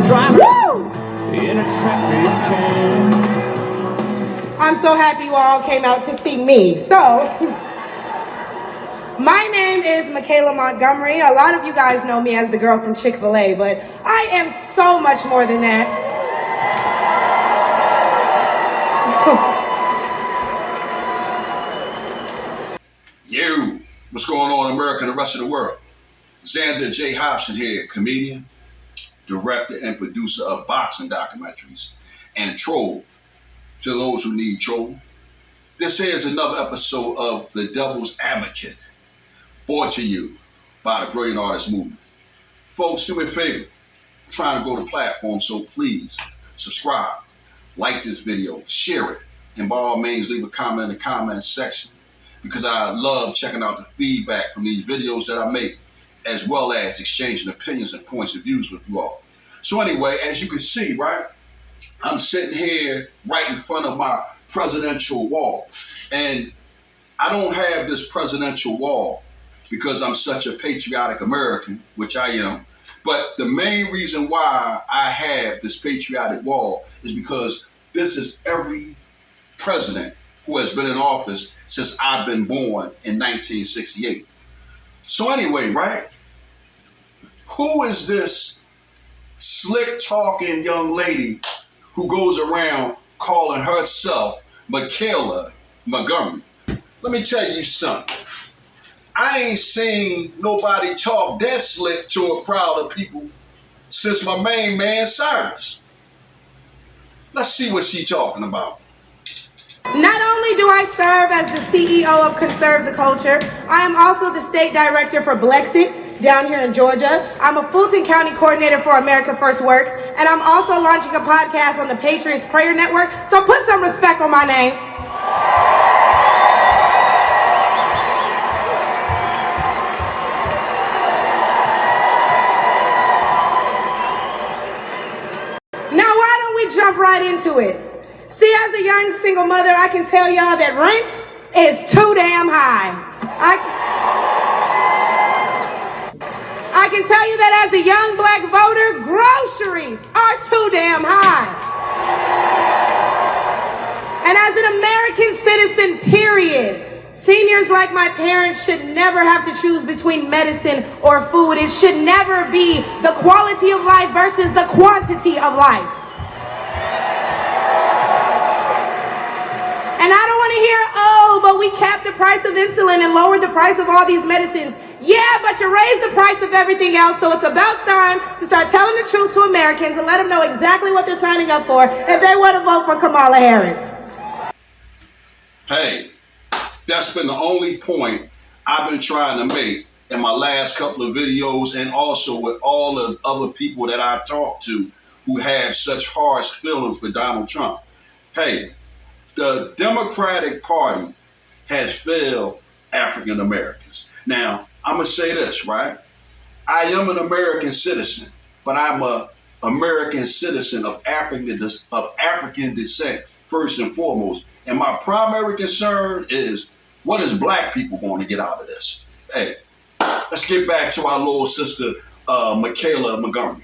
driving in a traffic jam. I'm so happy you all came out to see me. So, my name is Michaelah Montgomery. A lot of you guys know me as the girl from Chick-fil-A, but I am so much more than that. Yo, what's going on in America and the rest of the world? Xander J. Hobson here, comedian, director, and producer of boxing documentaries, and troll to those who need troll. This here is another episode of The Devil's Advocate, brought to you by the Brilliant Artist Movement. Folks, do me a favor, I'm trying to grow the platform, so please subscribe, like this video, share it, and by all means leave a comment in the comment section, because I love checking out the feedback from these videos that I make, as well as exchanging opinions and points of views with you all. So anyway, as you can see, right, I'm sitting here right in front of my presidential wall. And I don't have this presidential wall because I'm such a patriotic American, which I am. But the main reason why I have this patriotic wall is because this is every president who has been in office since I've been born in 1968. So anyway, right? Who is this slick talking young lady who goes around calling herself Michaelah Montgomery? Let me tell you something. I ain't seen nobody talk that slick to a crowd of people since my main man Cyrus. Let's see what she talking about. Not only do I serve as the CEO of Conserve the Culture, I am also the state director for Blexit down here in Georgia. I'm a Fulton County coordinator for America First Works, and I'm also launching a podcast on the Patriots Prayer Network, so put some respect on my name. Now, why don't we jump right into it? See, as a young single mother, I can tell y'all that rent is too damn high. I can tell you that as a young black voter, groceries are too damn high. And as an American citizen, period, seniors like my parents should never have to choose between medicine or food. It should never be the quality of life versus the quantity of life. And I don't want to hear, oh, but we capped the price of insulin and lowered the price of all these medicines. Yeah, but you raised the price of everything else, so it's about time to start telling the truth to Americans and let them know exactly what they're signing up for if they want to vote for Kamala Harris. Hey, that's been the only point I've been trying to make in my last couple of videos, and also with all the other people that I talk to who have such harsh feelings for Donald Trump. Hey, the Democratic Party has failed African Americans. Now, I'm going to say this, right? I am an American citizen, but I'm an American citizen of African descent, first and foremost. And my primary concern is, what is black people going to get out of this? Hey, let's get back to our little sister, Michaelah Montgomery.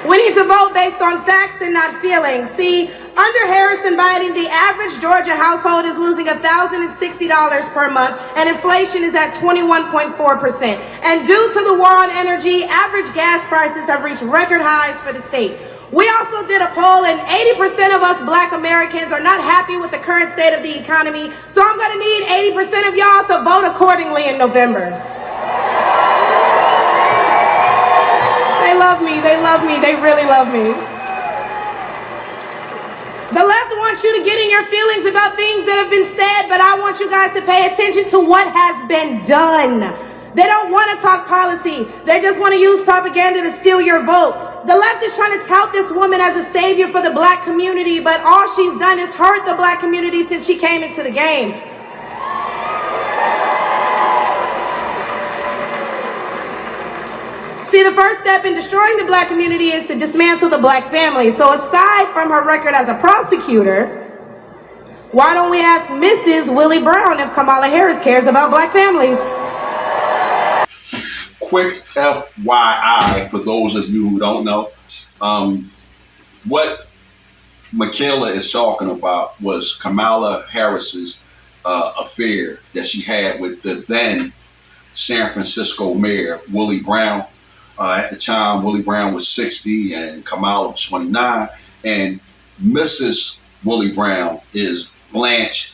We need to vote based on facts and not feelings. See, under Harris and Biden, the average Georgia household is losing $1,060 per month, and inflation is at 21.4%. And due to the war on energy, average gas prices have reached record highs for the state. We also did a poll, and 80% of us black Americans are not happy with the current state of the economy, so I'm going to need 80% of y'all to vote accordingly in November. They love me, they really love me. The left wants you to get in your feelings about things that have been said, but I want you guys to pay attention to what has been done. They don't want to talk policy. They just want to use propaganda to steal your vote. The left is trying to tout this woman as a savior for the black community, but all she's done is hurt the black community since she came into the game. See, the first step in destroying the black community is to dismantle the black family. So aside from her record as a prosecutor, why don't we ask Mrs. Willie Brown if Kamala Harris cares about black families? quick FYI for those of you who don't know, what Michaelah is talking about was Kamala Harris's affair that she had with the then San Francisco mayor, Willie Brown. At the time, Willie Brown was 60 and Kamala was 29. And Mrs. Willie Brown is Blanche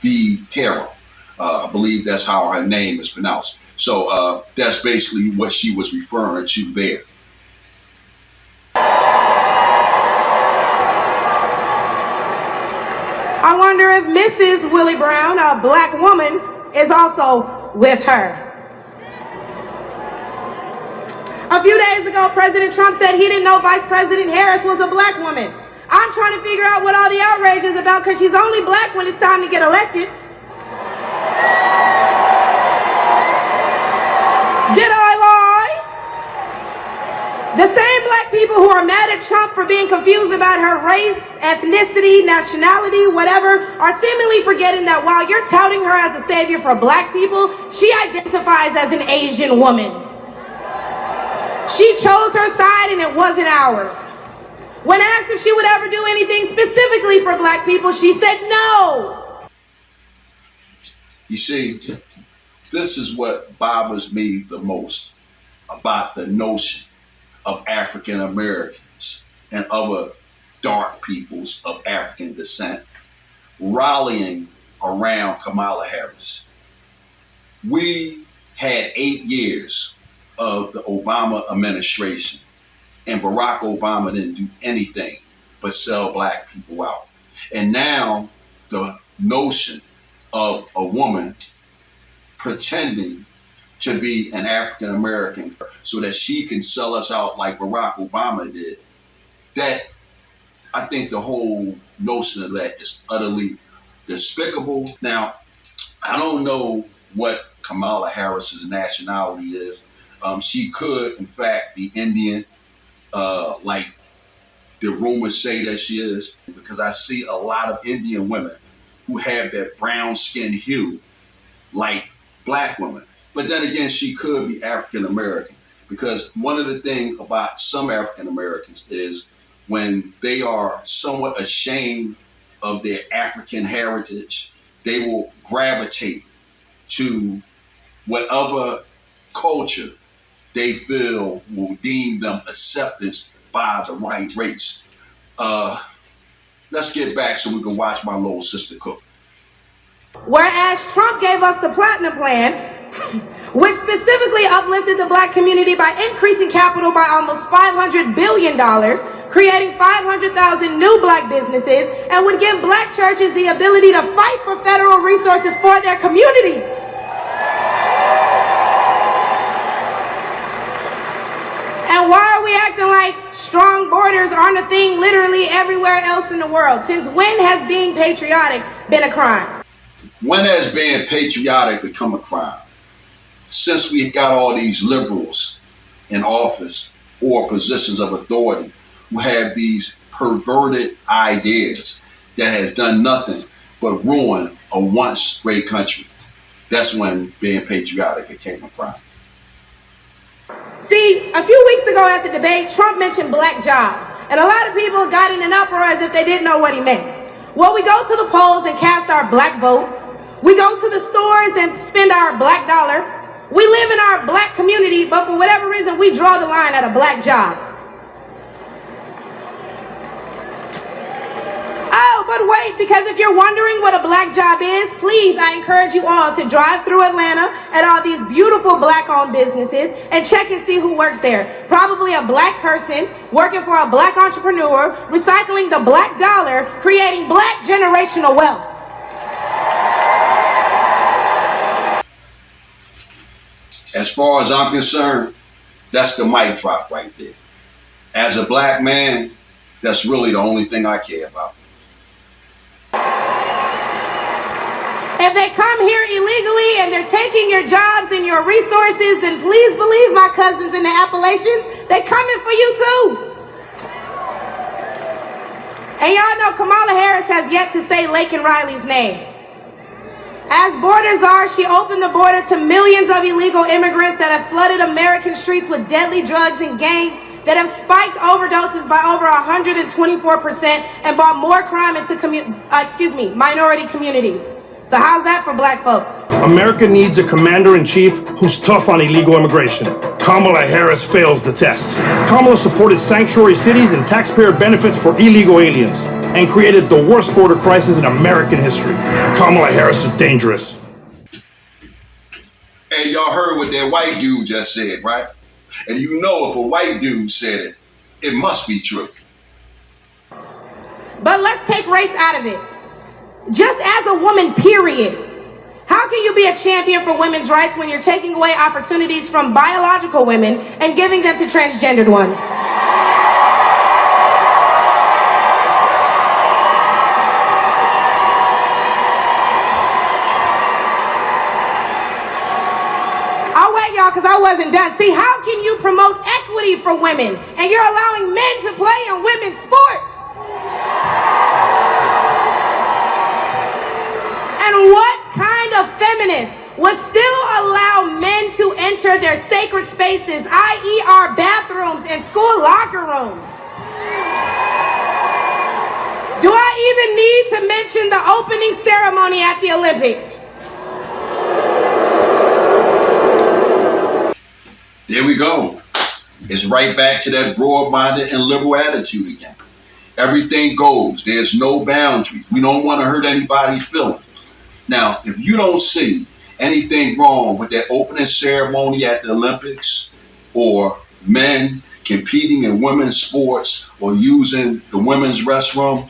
V. Terrell. I believe that's how her name is pronounced. So that's basically what she was referring to there. I wonder if Mrs. Willie Brown, a black woman, is also with her. A few days ago, President Trump said he didn't know Vice President Harris was a black woman. I'm trying to figure out what all the outrage is about because she's only black when it's time to get elected. Did I lie? The same black people who are mad at Trump for being confused about her race, ethnicity, nationality, whatever, are seemingly forgetting that while you're touting her as a savior for black people, she identifies as an Asian woman. She chose her side and it wasn't ours. When asked if she would ever do anything specifically for black people, she said no. You see, this is what bothers me the most about the notion of African Americans and other dark peoples of African descent rallying around Kamala Harris. We had 8 years of the Obama administration, and Barack Obama didn't do anything but sell black people out. And now the notion of a woman pretending to be an African American so that she can sell us out like Barack Obama did, that I think the whole notion of that is utterly despicable. Now, I don't know what Kamala Harris's nationality is. She could, in fact, be Indian, like the rumors say that she is, because I see a lot of Indian women who have that brown skin hue like black women. But then again, she could be African American, because one of the things about some African Americans is when they are somewhat ashamed of their African heritage, they will gravitate to whatever culture they feel will deem them acceptance by the right race. Let's get back so we can watch my little sister cook. Whereas Trump gave us the Platinum Plan, which specifically uplifted the black community by increasing capital by almost $500 billion, creating 500,000 new black businesses, and would give black churches the ability to fight for federal resources for their communities. And why are we acting like strong borders aren't a thing literally everywhere else in the world? Since when has being patriotic been a crime? When has being patriotic become a crime? Since we got all these liberals in office or positions of authority who have these perverted ideas that has done nothing but ruin a once great country, that's when being patriotic became a crime. See, a few weeks ago at the debate, Trump mentioned black jobs, and a lot of people got in an uproar as if they didn't know what he meant. Well, we go to the polls and cast our black vote. We go to the stores and spend our black dollar. We live in our black community, but for whatever reason, we draw the line at a black job. Oh, but wait, because if you're wondering what a black job is, please, I encourage you all to drive through Atlanta at all these beautiful black-owned businesses and check and see who works there. Probably a black person working for a black entrepreneur, recycling the black dollar, creating black generational wealth. As far as I'm concerned, that's the mic drop right there. As a black man, that's really the only thing I care about. If they come here illegally and they're taking your jobs and your resources, then please believe my cousins in the Appalachians, they're coming for you too. And y'all know Kamala Harris has yet to say Laken Riley's name. As border czar, she opened the border to millions of illegal immigrants that have flooded American streets with deadly drugs and gangs that have spiked overdoses by over 124% and brought more crime into minority communities. So how's that for black folks? America needs a commander-in-chief who's tough on illegal immigration. Kamala Harris fails the test. Kamala supported sanctuary cities and taxpayer benefits for illegal aliens and created the worst border crisis in American history. Kamala Harris is dangerous. Hey, y'all heard what that white dude just said, right? And you know if a white dude said it, it must be true. But let's take race out of it. Just as a woman, period. How can you be a champion for women's rights when you're taking away opportunities from biological women and giving them to transgendered ones? I'll wait, y'all, because I wasn't done. See, how can you promote equity for women and you're allowing men to play in women's sports? And what kind of feminist would still allow men to enter their sacred spaces, i.e. our bathrooms and school locker rooms? Do I even need to mention the opening ceremony at the Olympics? There we go. It's right back to that broad-minded and liberal attitude again. Everything goes. There's no boundary. We don't want to hurt anybody's feelings. Now, if you don't see anything wrong with that opening ceremony at the Olympics or men competing in women's sports or using the women's restroom,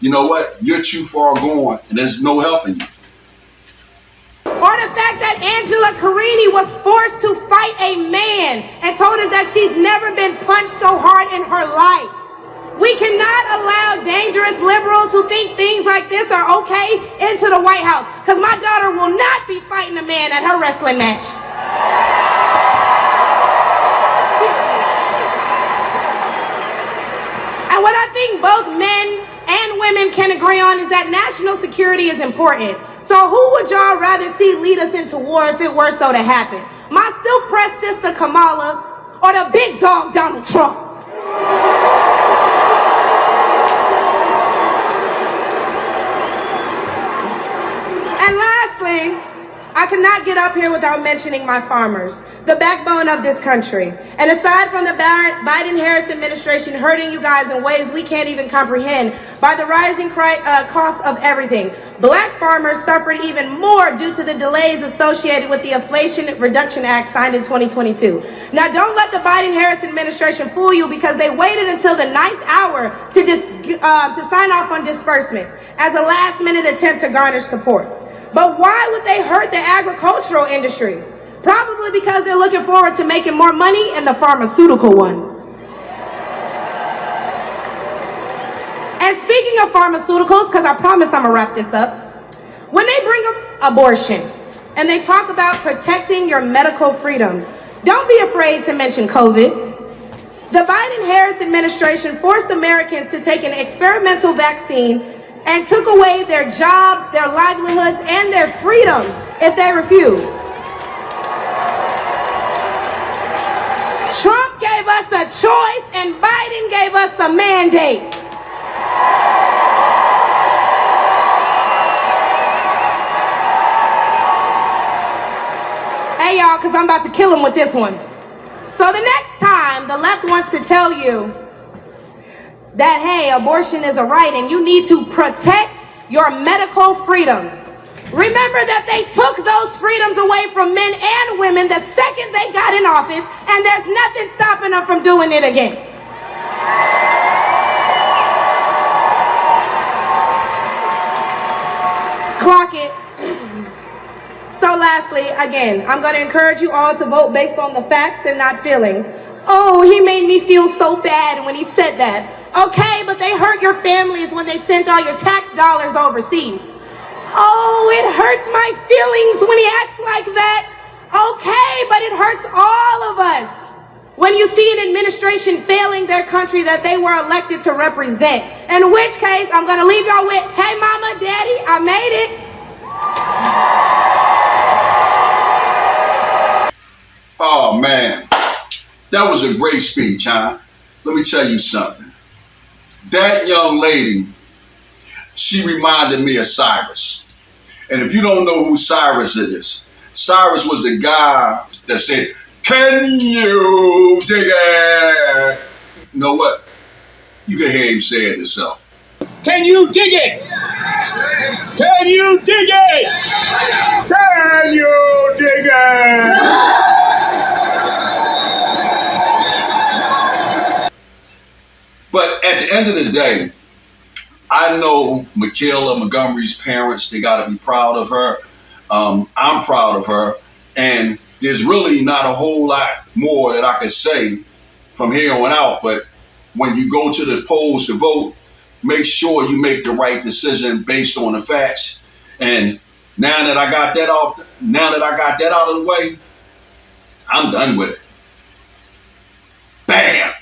you know what? You're too far gone and there's no helping you. Or the fact that Angela Carini was forced to fight a man and told us that she's never been punched so hard in her life. We cannot allow dangerous liberals who think things like this are okay into the White House, because my daughter will not be fighting a man at her wrestling match. And what I think both men and women can agree on is that national security is important. So who would y'all rather see lead us into war if it were so to happen? My silk-pressed sister Kamala or the big dog Donald Trump? And lastly, I cannot get up here without mentioning my farmers, the backbone of this country. And aside from the Biden-Harris administration hurting you guys in ways we can't even comprehend by the rising cost of everything, black farmers suffered even more due to the delays associated with the Inflation Reduction Act signed in 2022. Now, don't let the Biden-Harris administration fool you, because they waited until the 9th hour to sign off on disbursements as a last-minute attempt to garner support. But why would they hurt the agricultural industry? Probably because they're looking forward to making more money in the pharmaceutical one. And speaking of pharmaceuticals, because I promise I'm gonna wrap this up, when they bring up abortion and they talk about protecting your medical freedoms, don't be afraid to mention COVID. The Biden-Harris administration forced Americans to take an experimental vaccine and took away their jobs, their livelihoods, and their freedoms if they refused. Trump gave us a choice and Biden gave us a mandate. Hey y'all, because I'm about to kill him with this one. So the next time the left wants to tell you that, hey, abortion is a right and you need to protect your medical freedoms, remember that they took those freedoms away from men and women the second they got in office, and there's nothing stopping them from doing it again. Clock it. So lastly, again, I'm going to encourage you all to vote based on the facts and not feelings. Oh, he made me feel so bad when he said that. Okay, but they hurt your families when they sent all your tax dollars overseas. Oh, it hurts my feelings when he acts like that. Okay, but it hurts all of us when you see an administration failing their country that they were elected to represent. In which case, I'm going to leave y'all with, hey, mama, daddy, I made it. Oh man, that was a great speech, huh? Let me tell you something. That young lady, she reminded me of Cyrus. And if you don't know who Cyrus is, Cyrus was the guy that said, "Can you dig it?" You know what? You can hear him say it yourself. Can you dig it? Can you dig it? Can you dig it? But at the end of the day, I know Michaelah, Montgomery's parents, they got to be proud of her. I'm proud of her. And there's really not a whole lot more that I could say from here on out. But when you go to the polls to vote, make sure you make the right decision based on the facts. And now that I got that out of the way, I'm done with it. Bam!